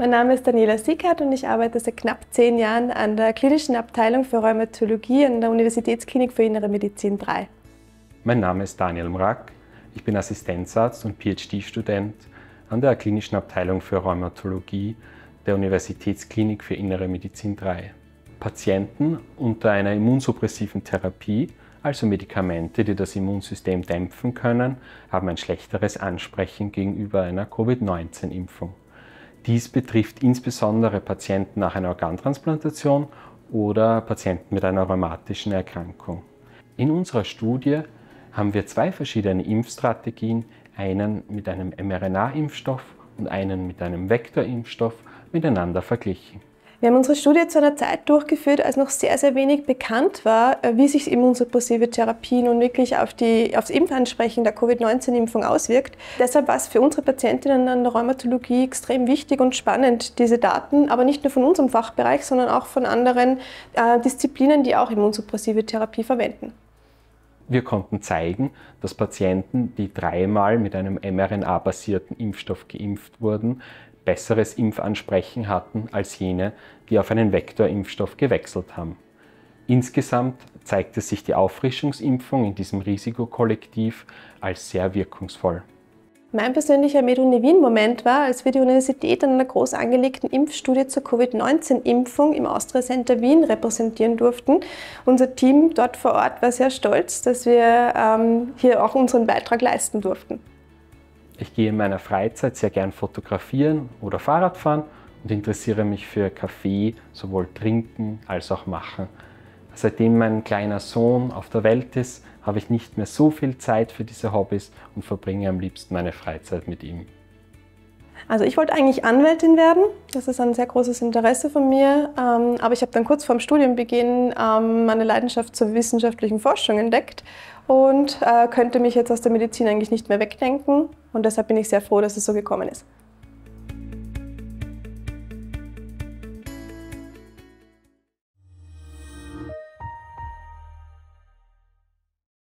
Mein Name ist Daniela Sickert und ich arbeite seit knapp 10 Jahren an der klinischen Abteilung für Rheumatologie an der Universitätsklinik für Innere Medizin III. Mein Name ist Daniel Mrak, ich bin Assistenzarzt und PhD-Student an der klinischen Abteilung für Rheumatologie der Universitätsklinik für Innere Medizin III. Patienten unter einer immunsuppressiven Therapie, also Medikamente, die das Immunsystem dämpfen können, haben ein schlechteres Ansprechen gegenüber einer Covid-19-Impfung. Dies betrifft insbesondere Patienten nach einer Organtransplantation oder Patienten mit einer rheumatischen Erkrankung. In unserer Studie haben wir 2 verschiedene Impfstrategien, einen mit einem mRNA-Impfstoff und einen mit einem Vektorimpfstoff, miteinander verglichen. Wir haben unsere Studie zu einer Zeit durchgeführt, als noch sehr, sehr wenig bekannt war, wie sich immunsuppressive Therapie nun wirklich aufs Impfansprechen der Covid-19-Impfung auswirkt. Deshalb war es für unsere Patientinnen an der Rheumatologie extrem wichtig und spannend, diese Daten, aber nicht nur von unserem Fachbereich, sondern auch von anderen Disziplinen, die auch immunsuppressive Therapie verwenden. Wir konnten zeigen, dass Patienten, die 3-mal mit einem mRNA-basierten Impfstoff geimpft wurden, besseres Impfansprechen hatten als jene, die auf einen Vektorimpfstoff gewechselt haben. Insgesamt zeigte sich die Auffrischungsimpfung in diesem Risikokollektiv als sehr wirkungsvoll. Mein persönlicher Medunevin-Moment war, als wir die Universität an einer groß angelegten Impfstudie zur Covid-19-Impfung im Austria Center Wien repräsentieren durften. Unser Team dort vor Ort war sehr stolz, dass wir hier auch unseren Beitrag leisten durften. Ich gehe in meiner Freizeit sehr gern fotografieren oder Fahrrad fahren und interessiere mich für Kaffee, sowohl trinken als auch machen. Seitdem mein kleiner Sohn auf der Welt ist, habe ich nicht mehr so viel Zeit für diese Hobbys und verbringe am liebsten meine Freizeit mit ihm. Also ich wollte eigentlich Anwältin werden, das ist ein sehr großes Interesse von mir, aber ich habe dann kurz vorm Studienbeginn meine Leidenschaft zur wissenschaftlichen Forschung entdeckt und könnte mich jetzt aus der Medizin eigentlich nicht mehr wegdenken und deshalb bin ich sehr froh, dass es so gekommen ist.